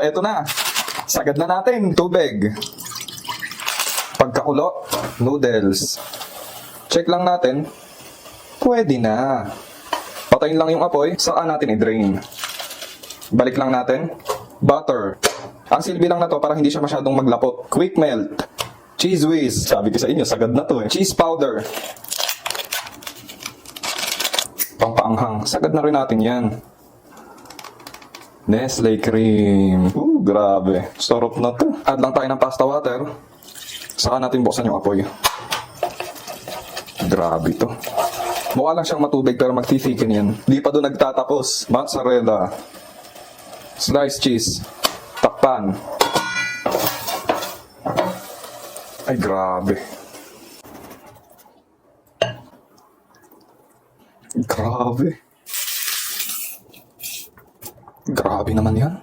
eto na. Sagad na natin. Tubig. Pagkakulo, noodles. Check lang natin. Pwede na. Patayin lang yung apoy, saka natin i-drain. Balik lang natin. Butter. Ang silbi lang na to para hindi siya masyadong maglapot. Quick melt. Cheese whiz. Sabi ko sa inyo, sagad na to eh. Cheese powder. Pampaanghang. Sagad na rin natin yan. Nestle cream. Grabe. Sarap na to. Add lang tayo ng pasta water. Saka natin buksan yung apoy. Grabe to. Mukha lang siyang matubig pero magtithicken yan. Di pa doon nagtatapos. Mozzarella. Sliced cheese. Takpan. Ay, grabe. Grabe. Grabe naman yan.